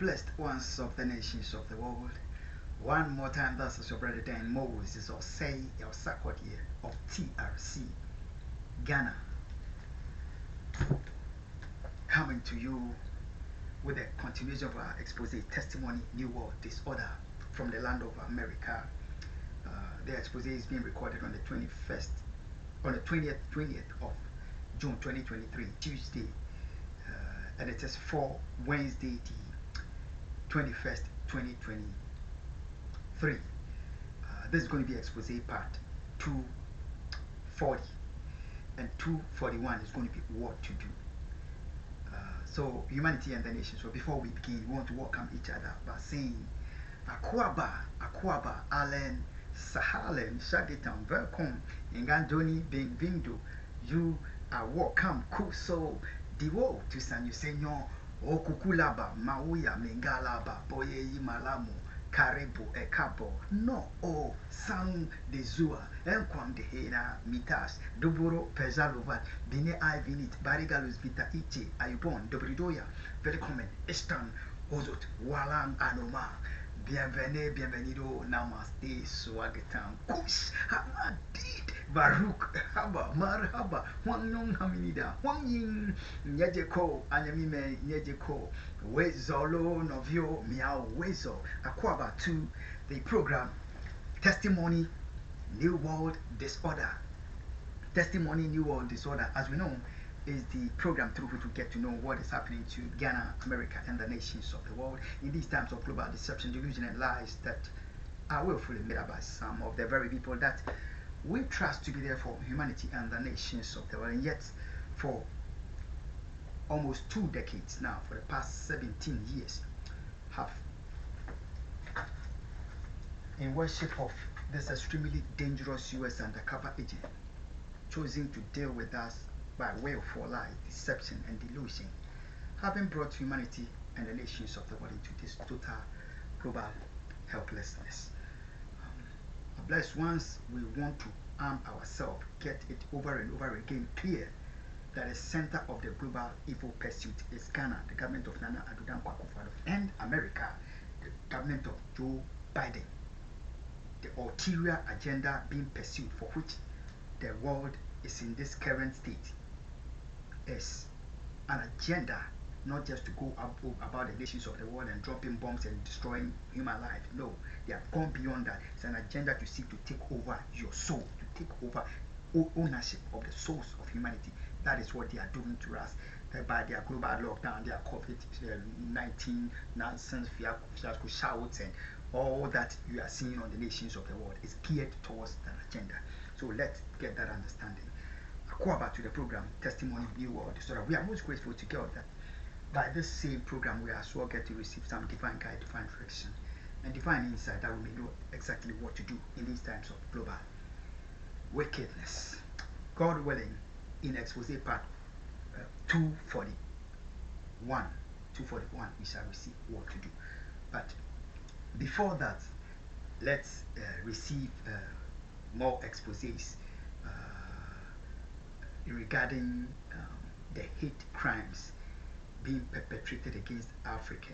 blessed ones of the nations of the world. One more time, this is your brother Dan Moses, or say your Sakwadie of TRC Ghana, coming to you with a continuation of our expose testimony, New World Disorder from the land of America. The expose is being recorded on the 20th of June 2023, Tuesday, and it is for Wednesday, the 21st, 2023. This is going to be expose part 240, and 241 is going to be what to do. So humanity and the nation. So before we begin, we want to welcome each other by saying Akwaba, Allen, Sahalen, Shagitam, welcome, Ngandoni, Benvindo, you are welcome, Kuso, Diwo, to San Yusenyo, Okukulaba, Mauya, Mengalaba, Boye, Malamu, Karibu, Ekabo, no, O, San de Zua, Enquam de Hena, Mitas, Duburo, Pezalovat, Bine Ivinit, Barigalus Vita Ichi, Ayubon, Dobridoya, Velkommen, Estan, Ozot, Walang Anoma. Bienvenue, bienvenido, namaste, swagatam, kush, hamadid, baruk, haba, marhaba, wanyong haminida, wanyin, nyejeko, anyamime, nyejeko, wezolo, novio, miao, wezo, akwaba to the program, Testimony, New World Disorder. Testimony, New World Disorder, as we know, is the program through which we get to know what is happening to Ghana, America, and the nations of the world in these times of global deception, delusion, and lies that are willfully made up by some of the very people that we trust to be there for humanity and the nations of the world. And yet, for almost 2 decades now, for the past 17 years, have in worship of this extremely dangerous US undercover agent chosen to deal with us by way of lie, deception, and delusion, having brought humanity and the nations of the world into this total global helplessness. Blessed ones, we want to arm ourselves, get it over and over again clear that the center of the global evil pursuit is Ghana, the government of Nana Addo Akufo, and America, the government of Joe Biden. The ulterior agenda being pursued, for which the world is in this current state, is an agenda not just to go up about the nations of the world and dropping bombs and destroying human life. No, they have gone beyond that. It's an agenda to seek to take over your soul, to take over ownership of the souls of humanity. That is what they are doing to us by their global lockdown, their COVID-19 nonsense, fiasco shouts, and all that you are seeing on the nations of the world is geared towards that agenda. So let's get that understanding. Akwaba to the program, Testimony, New World Disorder. We are most grateful to God that by this same program we are so get to receive some divine guide, divine direction, and divine insight that we may know exactly what to do in these times of global wickedness. God willing, in expose part 241, we shall receive what to do. But before that, let's receive more exposés regarding the hate crimes being perpetrated against Africa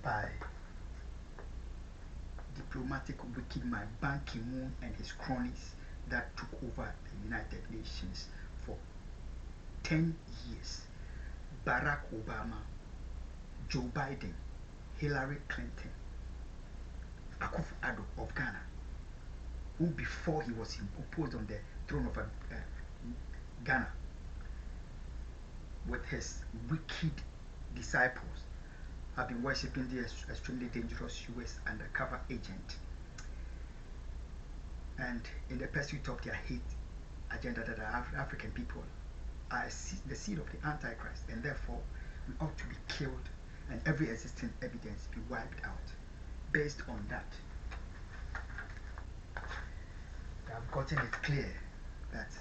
by diplomatic wicked man Ban Ki-moon and his cronies that took over the United Nations for 10 years. Barack Obama, Joe Biden, Hillary Clinton, Akufo Addo of Ghana, who before he was imposed on the throne of Ghana with his wicked disciples, have been worshipping the extremely dangerous US undercover agent, and in the pursuit of their hate agenda that our African people are the seed of the Antichrist, and therefore we ought to be killed and every existing evidence be wiped out. Based on that, they have gotten it clear that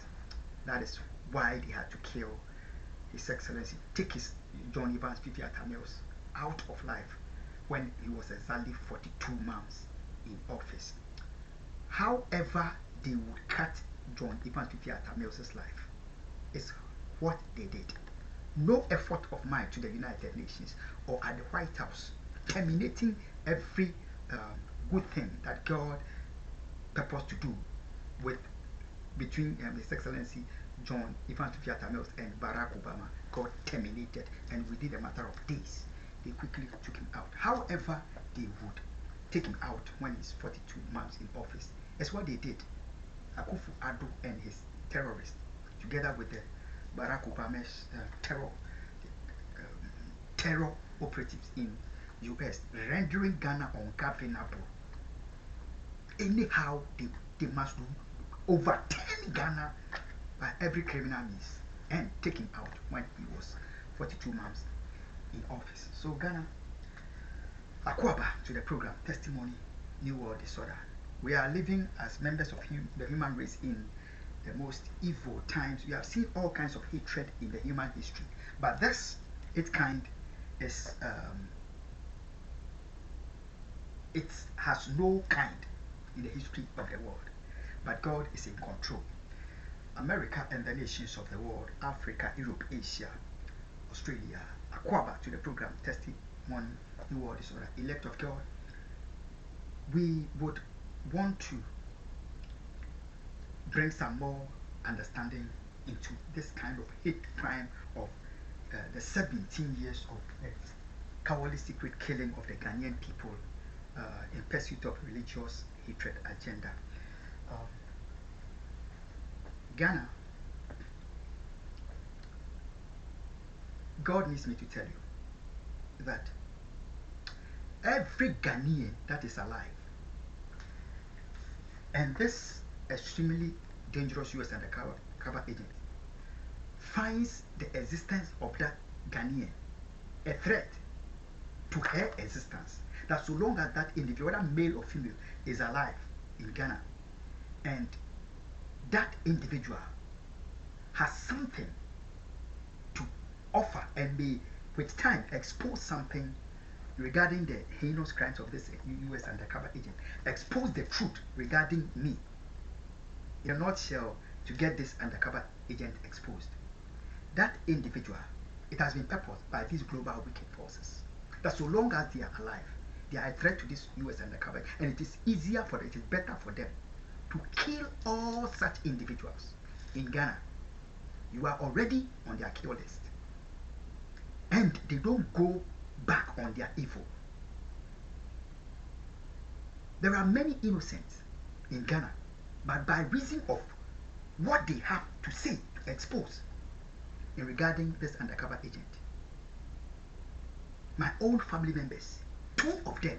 that is why they had to kill His Excellency, take his John Evans Tamils out of life when he was exactly 42 months in office. However they would cut John Evans Tamils' life is what they did. no effort of mine to the United Nations or at the White House, terminating every good thing that God purposed to do with between His Excellency John Evans Fiatamels and Barack Obama. God terminated, and within a matter of days, they quickly took him out. However, they would take him out when he's 42 months in office. That's what they did. Akufo Addo and his terrorists, together with the Barack Obama's terror operatives in US, rendering Ghana ungovernable. Anyhow, they must overturn Ghana by every criminal means and take him out when he was 42 months in office. So Ghana, Akwaba to the program, Testimony, New World Disorder. We are living as members of the human race in the most evil times. We have seen all kinds of hatred in the human history, but this, its kind, is it has no kind in the history of the world. But God is in control. America and the nations of the world, Africa, Europe, Asia, Australia, Akwaba to the program, Testimony, New World Disorder, elect of God. We would want to bring some more understanding into this kind of hate crime of the 17 years of cowardly secret killing of the Ghanaian people in pursuit of religious hatred agenda. Ghana, God needs me to tell you that every Ghanaian that is alive, and this extremely dangerous US undercover agent finds the existence of that Ghanaian a threat to her existence, that so long as that individual, whether male or female, is alive in Ghana, and that individual has something to offer and may with time expose something regarding the heinous crimes of this US undercover agent, expose the truth regarding me, in a nutshell, to get this undercover agent exposed. That individual, it has been purposed by these global wicked forces that so long as they are alive, they are a threat to this US undercover, and it is easier for them, it is better for them to kill all such individuals in Ghana. You are already on their kill list, and they don't go back on their evil. There are many innocents in Ghana, but by reason of what they have to say, to expose in regarding this undercover agent, my own family members, 2 of them,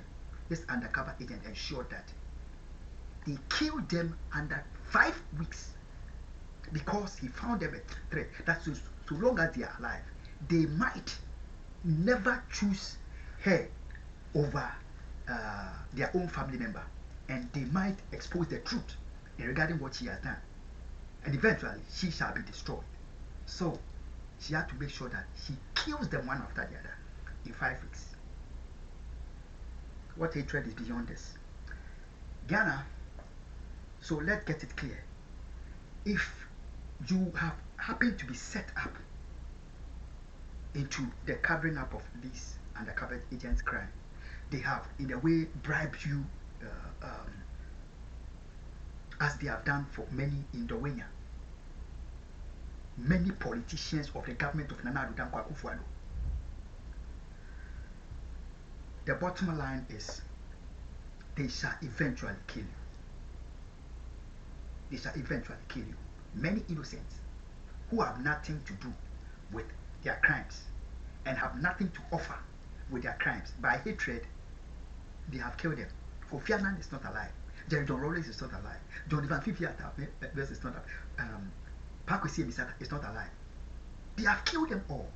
this undercover agent ensured that he killed them under 5 weeks because he found them a threat that so long as they are alive, they might never choose her over their own family member, and they might expose the truth regarding what she has done, and eventually she shall be destroyed. So she had to make sure that she kills them one after the other in 5 weeks. What hatred is beyond this? Ghana, so let's get it clear. If you have happened to be set up into the covering up of these undercover agents' crime, they have in a way bribed you as they have done for many in Dawenya. Many politicians of the government of Nana Addo Dankwa Akufo Addo. The bottom line is, they shall eventually kill you. They shall eventually kill you. Many innocents who have nothing to do with their crimes and have nothing to offer with their crimes, by hatred, they have killed them. Kofi Annan is not alive. Jerry John Rawlings is not alive. John Ivan Fifiata is not alive. Pakwesi Emisata is not alive. They have killed them all.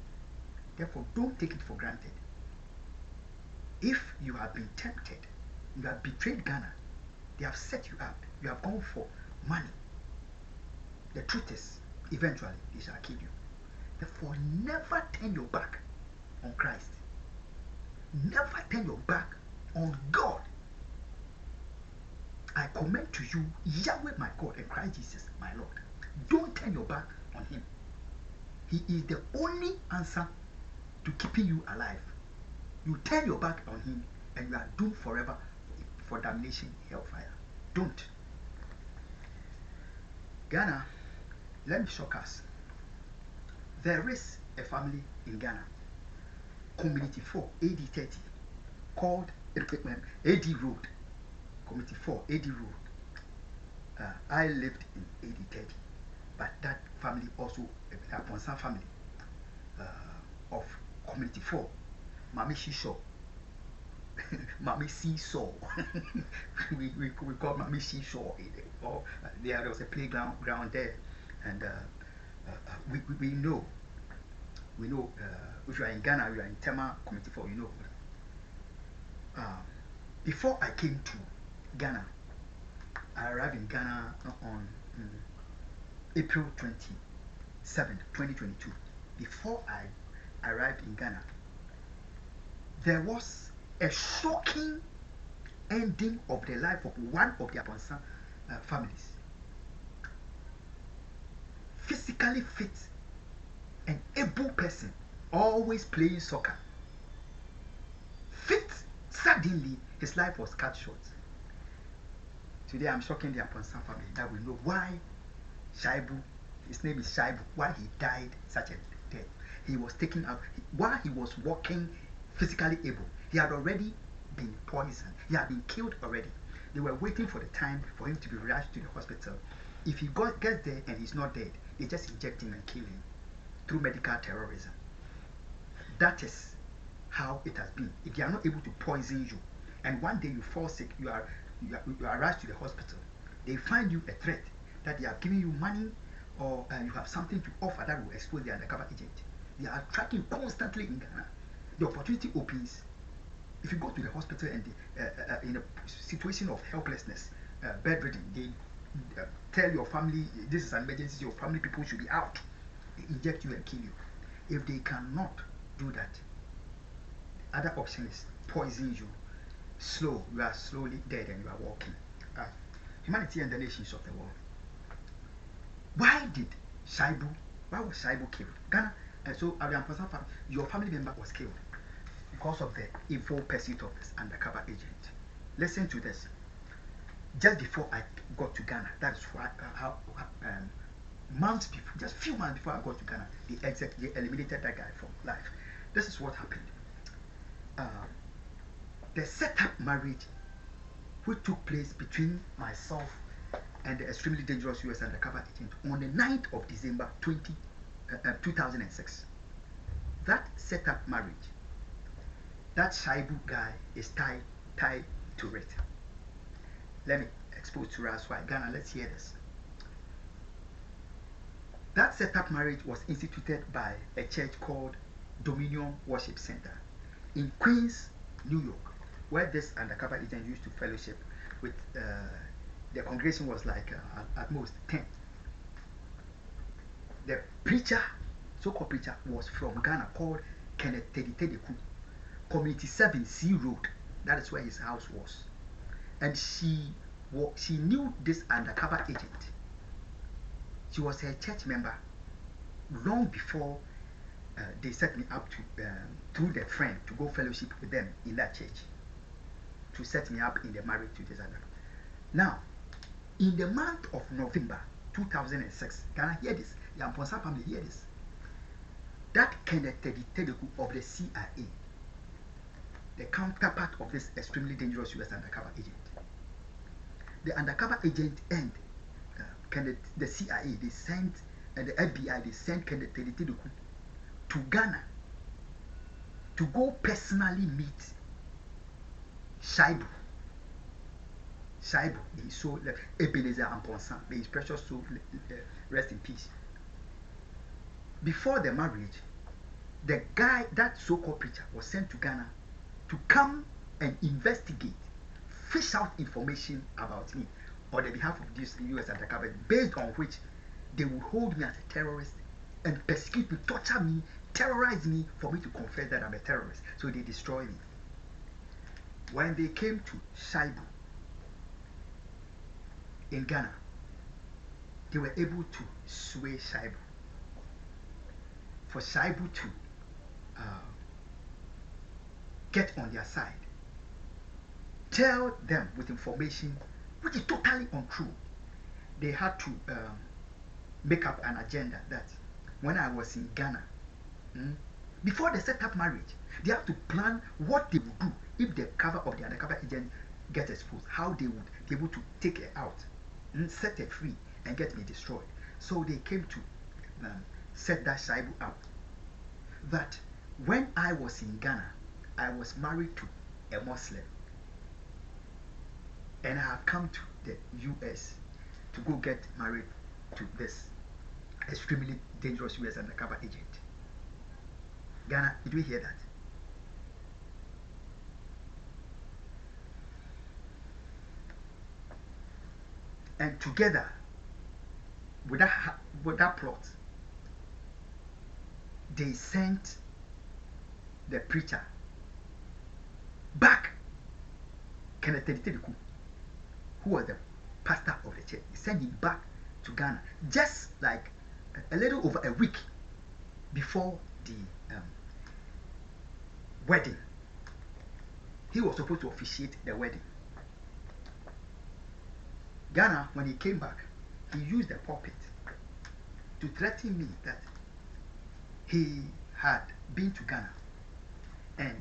Therefore, don't take it for granted. If you have been tempted, you have betrayed Ghana, they have set you up, you have gone for money, the truth is, eventually they shall kill you. Therefore, never turn your back on Christ. Never turn your back on God. I commend to you Yahweh my God and Christ Jesus my Lord. Don't turn your back on him. He is the only answer to keeping you alive. You turn your back on him and you are doomed forever for damnation, hellfire. Don't. Ghana, let me shock us. There is a family in Ghana, Community 4, AD 30, called AD Road. Community 4, AD Road. I lived in AD 30, but that family also, a Ponsan family of Community 4, Mami Shisho, Mami Seesaw. we call Mami Seesaw. There was a playground there, and we know. We know if you are in Ghana, you are in Tema Community 4, you know. Before I came to Ghana, I arrived in Ghana on April 27th, 2022. Before I arrived in Ghana, there was a shocking ending of the life of one of the Aponsan families. Physically fit, an able person, always playing soccer. Fit, suddenly his life was cut short. Today I'm shocking the Aponsan family that we know why Shaibu, his name is Shaibu, why he died such a death. He was taken out while he was walking, physically able. He had already been poisoned. He had been killed already. They were waiting for the time for him to be rushed to the hospital. If he gets there and he's not dead, they just inject him and kill him through medical terrorism. That is how it has been. If they are not able to poison you, and one day you fall sick, you are rushed to the hospital, they find you a threat that they are giving you money or you have something to offer that will expose the undercover agent. They are tracking constantly in Ghana. The opportunity opens. If you go to the hospital and in a situation of helplessness, bedridden, they tell your family this is an emergency, your family people should be out. They inject you and kill you. If they cannot do that, other option is poison you. You are slowly dead and you are walking. Humanity and the nations of the world. Why was Shaibu killed? Ghana, so your family member was killed because of the evil pursuit of this undercover agent. Listen to this. Just before I got to Ghana, that is how months before, just few months before I got to Ghana, they eliminated that guy from life. This is what happened. The setup marriage which took place between myself and the extremely dangerous US undercover agent on the 9th of December 2006. That setup marriage, that Shaibu guy is tied to it. Let me expose to us why. Ghana, let's hear this. That setup marriage was instituted by a church called Dominion Worship Center in Queens, New York, where this undercover agent used to fellowship with. The congregation was like at most 10. The preacher, so-called preacher, was from Ghana, called Kenneth Teditedeku, Community 7 C Road. That is where his house was. And she knew this undercover agent. She was her church member long before they set me up to through their friend to go fellowship with them in that church, to set me up in the marriage to this undercover. Now, in the month of November 2006, Ghana, hear this, the Amponsa family, hear this. That Kenneth Teditedeku of the CIA, the counterpart of this extremely dangerous US undercover agent, the undercover agent and the CIA, they sent, and the FBI, they sent Kenneth Teditedeku to Ghana to go personally meet Shaibu, his soul, Ebenezer Amponsan, may his precious soul rest in peace. Before the marriage, the guy, that so-called preacher, was sent to Ghana to come and investigate, fish out information about me on the behalf of this US undercover, based on which they will hold me as a terrorist and persecute me, torture me, terrorize me for me to confess that I'm a terrorist. So they destroy me. When they came to Shaibu in Ghana, they were able to sway Shaibu. for Shaibu to get on their side, tell them with information which is totally untrue. They had to make up an agenda that when I was in Ghana, before they set up marriage, they have to plan what they would do if the cover of the undercover agent gets exposed, how they would be able to take her out, set her free, and get me destroyed. So they came to set that Shaibu up. That when I was in Ghana, I was married to a Muslim, and I have come to the US to go get married to this extremely dangerous US undercover agent. Ghana, did we hear that? And together with that plot, they sent the preacher back, Kenneth Tediku, who was the pastor of the church. He sent him back to Ghana just like a little over a week before the wedding. He was supposed to officiate the wedding. Ghana, when he came back, he used the pulpit to threaten me that he had been to Ghana and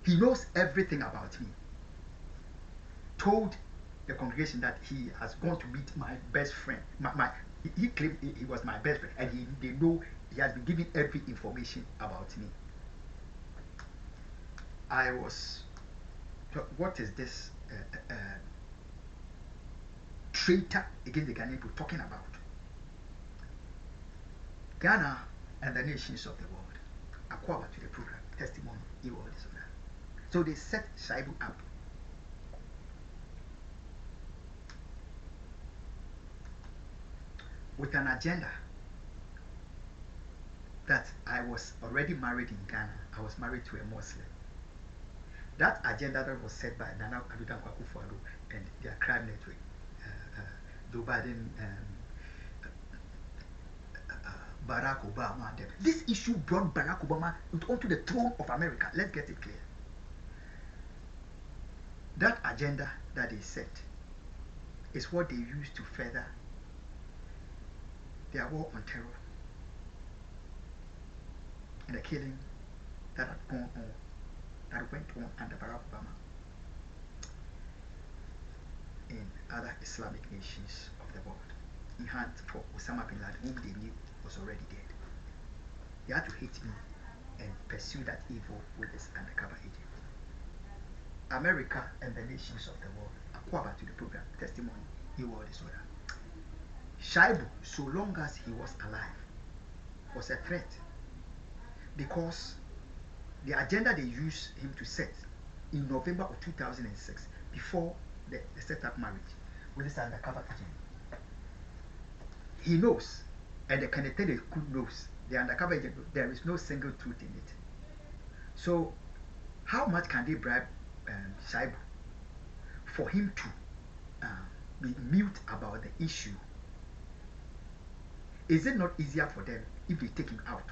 he knows everything about me. Told the congregation that he has gone to meet my best friend. He claimed he was my best friend, and they know he has been giving every information about me. I was, what is this traitor against the Ghanaian people talking about? Ghana and the nations of the world acquire to the program testimony. So they set Shaibu up. With an agenda that I was already married in Ghana. I was married to a Muslim. That agenda that was set by Nana Addo Akufo and their crime network, Joe Biden, Barack Obama. This issue brought Barack Obama onto the throne of America. Let's get it clear. That agenda that they set is what they used to further their war on terror and the killing that had gone on, that went on under Barack Obama in other Islamic nations of the world, in hand for Osama bin Laden, whom they knew was already dead. They had to hate me and pursue that evil with this undercover agent. America and the nations of the world acquire to the program testimony, world disorder. Shaibu, so long as he was alive, was a threat because the agenda they used him to set in November of 2006, before the set-up marriage with this undercover agent, he knows, and the candidate knows, the undercover agent, there is no single truth in it. So how much can they bribe Shaibu for him to be mute about the issue? Is it not easier for them if they take him out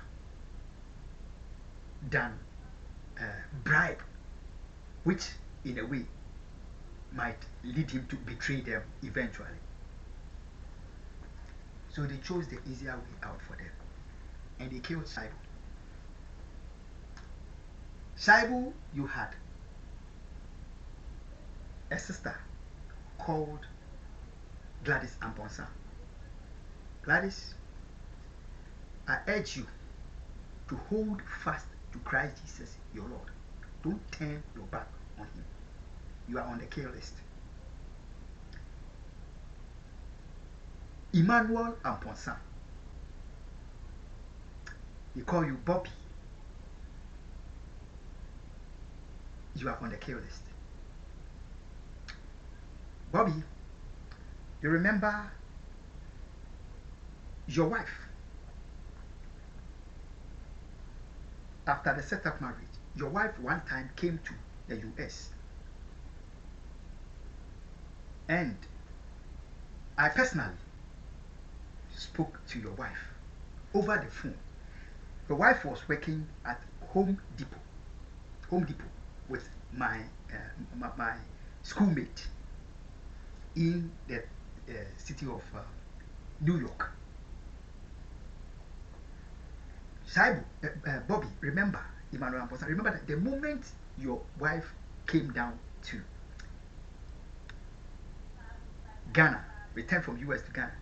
than bribe, which in a way might lead him to betray them eventually? So they chose the easier way out for them, and they killed Shaibu. Shaibu, you had a sister called Gladys Amponsa. Gladys, I urge you to hold fast to Christ Jesus, your Lord. Don't turn your back on him. You are on the kill list. Emmanuel Amponsa, they call you Bobby. You are on the kill list. Bobby, you remember your wife, after the setup marriage, your wife one time came to the US, and I personally spoke to your wife over the phone The wife was working at Home Depot, with my my schoolmate in the city of New York. Shaibu, Bobby, remember, Emmanuel Amposa, remember that the moment your wife came down to Ghana, returned from US to Ghana,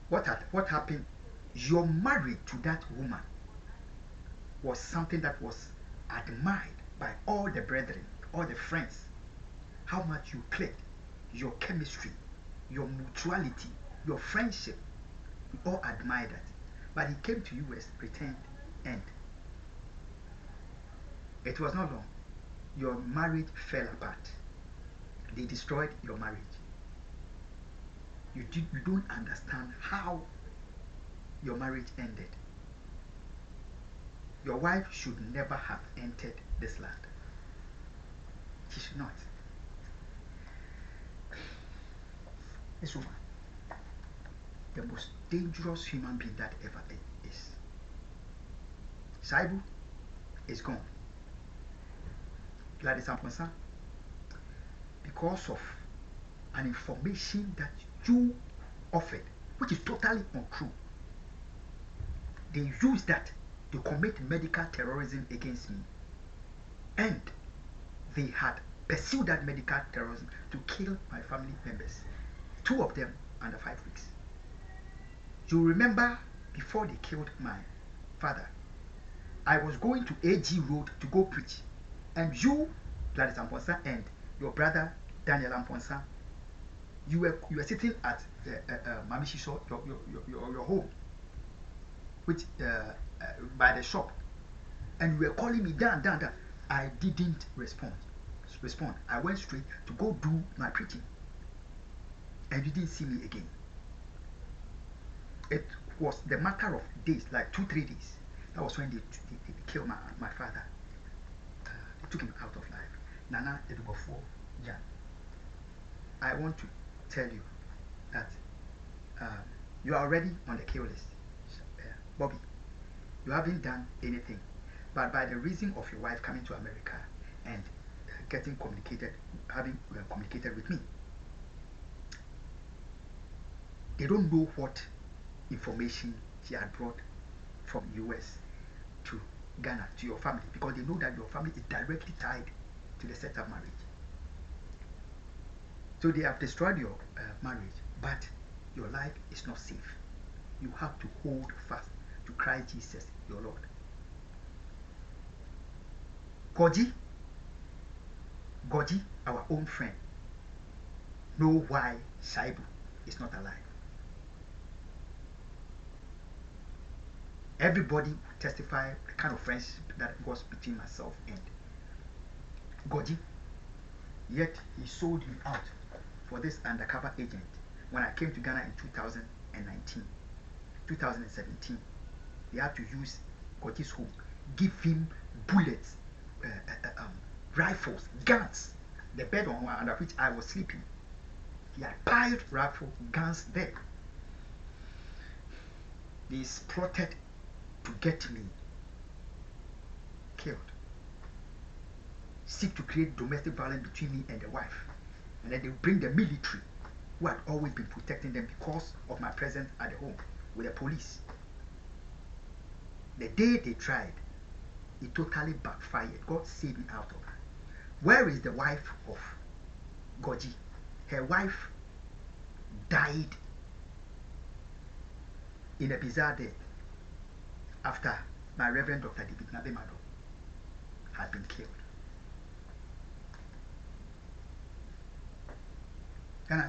what happened? Your marriage to that woman was something that was admired by all the brethren, all the friends. How much you clicked, your chemistry, your mutuality, your friendship, we all admired that. But he came to US, returned, and it was not long. Your marriage fell apart. They destroyed your marriage. You don't understand how your marriage ended. Your wife should never have entered this land. She should not. This woman, the most dangerous human being that ever is. Saibu is gone. Gladys Amponsa, because of an information that you offered, which is totally untrue, they used that to commit medical terrorism against me, and they had pursued that medical terrorism to kill my family members, 2 of them under 5 weeks. You remember, before they killed my father, I was going to AG Road to go preach, and you, Gladys Amponsa, and your brother Daniel Amponsa, you were sitting at Mami Shisho, your home, which by the shop, and you were calling me down. I didn't respond. I went straight to go do my preaching, and you didn't see me again. It was the matter of days, like 2-3 days. That was when they killed my father. They took him out of life. Nana Edubofo Jan. I want to tell you that you are already on the kill list. Bobby, you haven't done anything, but by the reason of your wife coming to America and having communicated with me, they don't know what information she had brought from US to Ghana, to your family, because they know that your family is directly tied to the setup marriage. So they have destroyed your marriage, but your life is not safe. You have to hold fast to Christ Jesus, your Lord. Goji, our own friend, know why Shaibu is not alive. Everybody will testify the kind of friendship that was between myself and Goji. Yet he sold me out for this undercover agent when I came to Ghana in 2017. They had to use Goji's home, give him bullets, rifles, guns. The bed under which I was sleeping, he had piled rifle guns there. They plotted to get me killed, seek to create domestic violence between me and the wife, and then they bring the military, who had always been protecting them because of my presence at the home with the police. The day they tried, it totally backfired. God saved me out of that. Where is the wife of Goji? Her wife died in a bizarre death after my Reverend Dr. David Nabemado had been killed.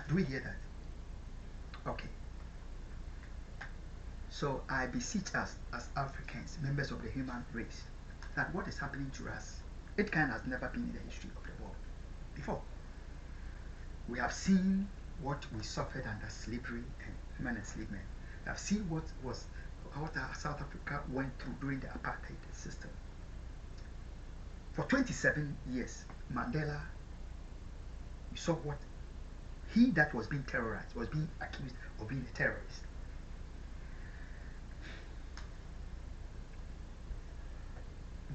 Do we hear that? Okay. So I beseech us as Africans, members of the human race, that what is happening to us, it kind has never been in the history of the world before. We have seen what we suffered under slavery and human enslavement. We have seen what South Africa went through during the apartheid system. For 27 years, Mandela, we saw what he that was being terrorized, was being accused of being a terrorist.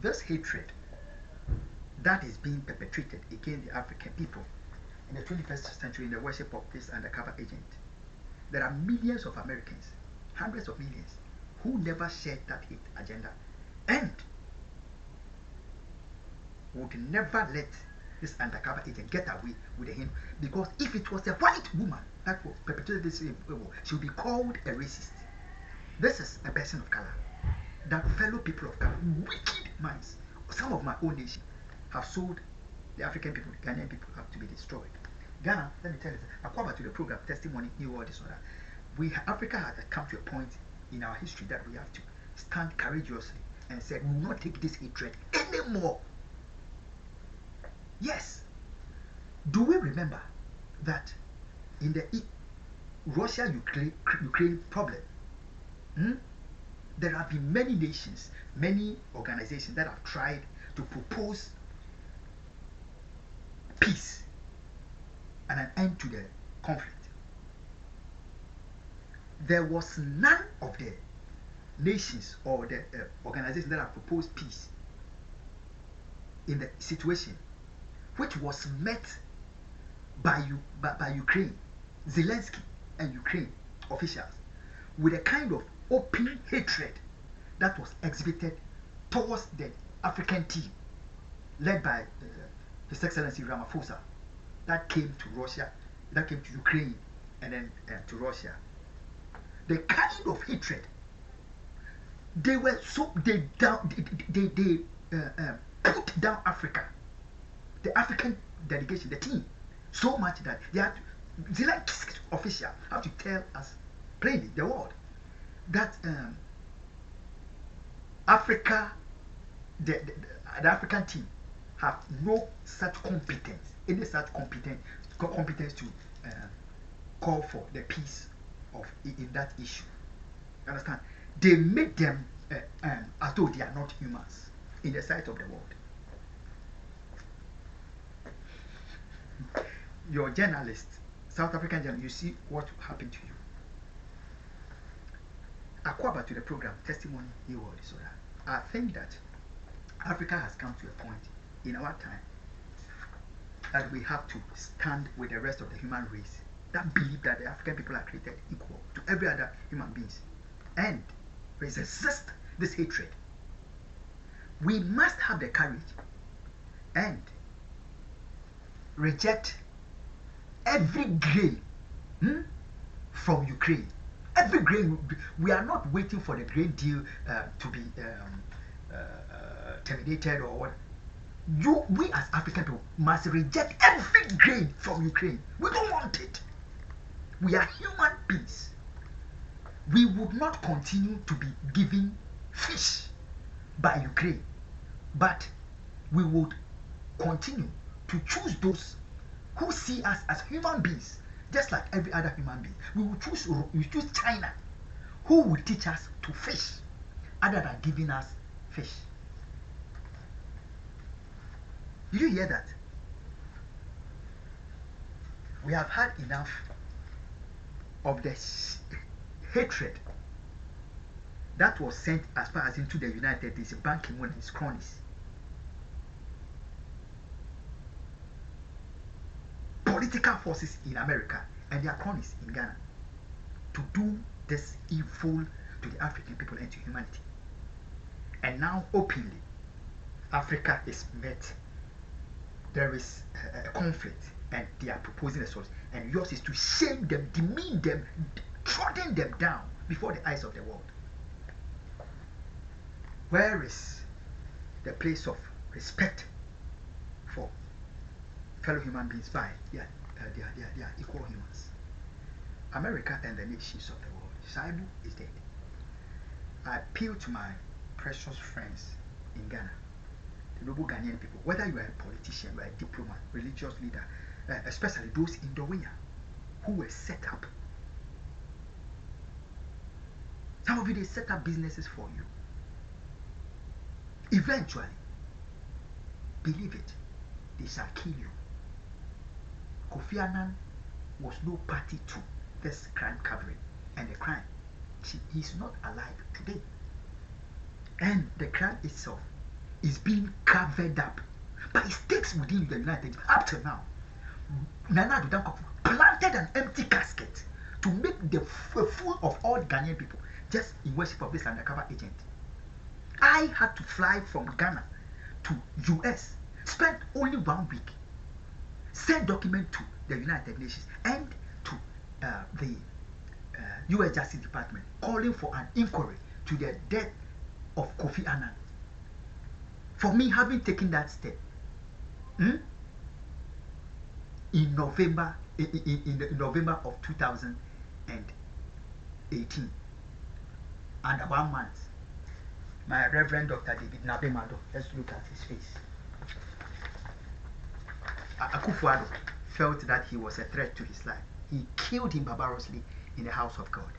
this hatred that is being perpetrated against the African people in the 21st century in the worship of this undercover agent, there are millions of Americans, hundreds of millions, who never shared that hate agenda and would never let this undercover agent get away with him, because if it was a white woman that perpetrated this evil, she would be called a racist. This is a person of color. That fellow people of color, wicked minds, some of my own nation, have sold the African people, the Ghanaian people, have to be destroyed. Ghana, let me tell you, according to the program Testimony, New World Disorder, Africa has come to a point in our history that we have to stand courageously and say, we will not take this hatred anymore. Yes. Do we remember that in the Russia-Ukraine problem, there have been many nations, many organizations that have tried to propose peace and an end to the conflict. There was none of the nations or the organizations that have proposed peace in the situation which was met by Ukraine, Zelensky and Ukraine officials, with a kind of open hatred that was exhibited towards the African team led by His Excellency Ramaphosa, that came to Russia, that came to Ukraine, and then to Russia. The kind of hatred they put down Africa, the African delegation, the team, so much that they had Zelensky official have to tell us plainly, the world, that Africa, the African team have no such competence, any such competence to call for the peace in that issue. Understand? They made them as though they are not humans in the sight of the world. Your journalists, South African journalists, you see what happened to you. According to the program Testimony, New World Disorder, I think that Africa has come to a point in our time that we have to stand with the rest of the human race that believe that the African people are created equal to every other human beings and resist this hatred. We must have the courage and reject every grain from Ukraine. Every grain. We are not waiting for the grain deal to be terminated or what. We as African people must reject every grain from Ukraine. We don't want it. We are human beings. We would not continue to be given fish by Ukraine, but we would continue to choose those who see us as human beings, just like every other human being. We will choose China, who will teach us to fish, other than giving us fish. Did you hear that? We have had enough of the hatred that was sent as far as into the United States, Ban Ki-moon and his cronies. Political forces in America and their cronies in Ghana to do this evil to the African people and to humanity. And now openly, Africa is met. There is a conflict and they are proposing a solution. And yours is to shame them, demean them, trodden them down before the eyes of the world. Where is the place of respect for fellow human beings by they are equal humans? America and the nations of the world. Shaibu is dead. I appeal to my precious friends in Ghana, the noble Ghanaian people, whether you are a politician, you are a diplomat, religious leader, especially those in the way who were set up. Some of you, they set up businesses for you. Eventually, believe it, they shall kill you. Kofi Annan was no party to this crime covering, and the crime, he is not alive today. And the crime itself is being covered up, but it sticks within the United up till now. Nana Addo Dankwa planted an empty casket to make the fool of all Ghanaian people just in worship of this undercover agent. I had to fly from Ghana to US, spend only 1 week, send document to the United Nations and to the US Justice Department calling for an inquiry to the death of Kofi Annan. For me having taken that step, in November in November of 2018, under 1 month, my Reverend Dr. David Nabemado, let's look at his face. Akufo Addo felt that he was a threat to his life. He killed him barbarously in the house of God.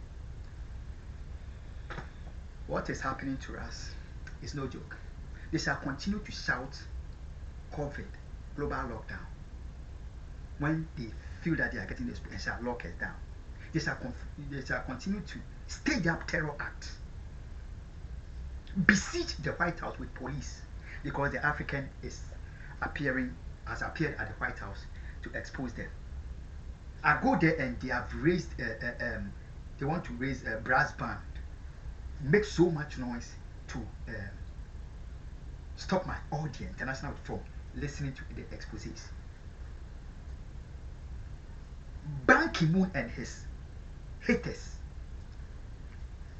What is happening to us is no joke. They shall continue to shout COVID, global lockdown, when they feel that they are getting this and shall lock us down. They shall continue to stage up terror acts, besiege the White House with police, because the African has appeared at the White House to expose them. I go there and they have raised they want to raise a brass band, make so much noise to stop my audience, international, from listening to the exposés. Ban Ki-moon and his haters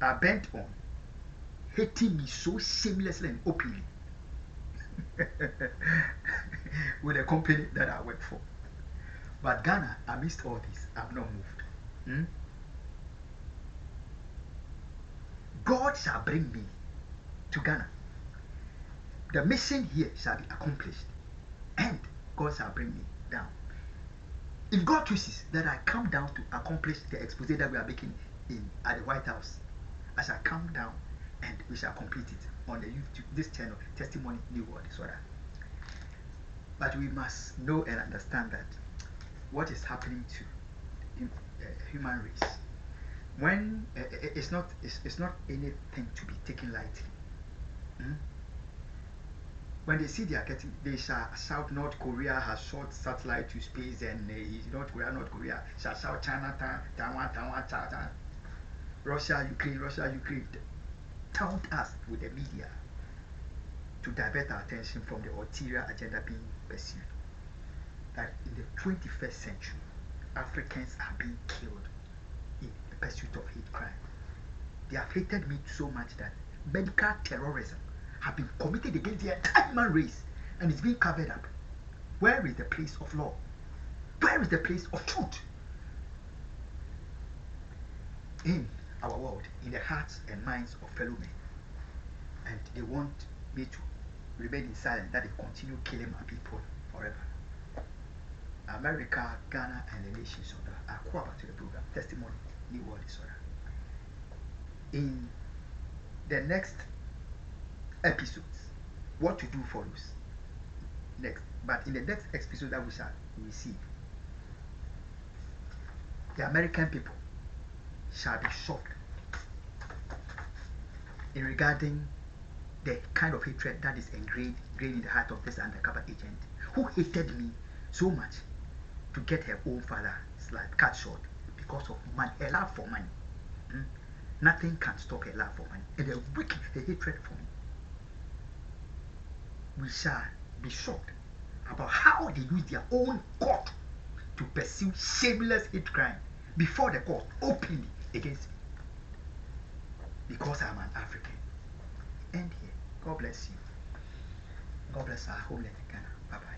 are bent on hating me so shamelessly and openly with the company that I work for. But Ghana, amidst all this, I'm not moved. God shall bring me to Ghana. The mission here shall be accomplished, and God shall bring me down. If God chooses that I come down to accomplish the expose that we are making at the White House, I shall come down and we shall complete it on the YouTube, this channel, Testimony New World Disorder. But we must know and understand that what is happening to human race, when it's not anything to be taken lightly. When they see they are getting, they shall shout North Korea has shot satellite to space, and North Korea shall shout China, Taiwan, Russia, Ukraine. Taunt us with the media to divert our attention from the ulterior agenda being pursued. That in the 21st century, Africans are being killed in the pursuit of hate crime. They have hated me so much that medical terrorism have been committed against the entire human race, and it's being covered up. Where is the place of law? Where is the place of truth? In our world, in the hearts and minds of fellow men. And they want me to remain in silence, that they continue killing my people forever. America, Ghana, and the nations of the Akufo to the program, Testimony New World Disorder. In the next episodes, what to do follows next. But in the next episode that we shall receive, the American people shall be shocked in regarding the kind of hatred that is engraved in the heart of this undercover agent, who hated me so much to get her own father's life cut short because of money, her love for money. Nothing can stop her love for money, and the wicked, the hatred for me. We shall be shocked about how they use their own court to pursue shameless hate crime before the court openly against me, because I'm an African. End here. God bless you. God bless our homeland in Ghana. Bye bye.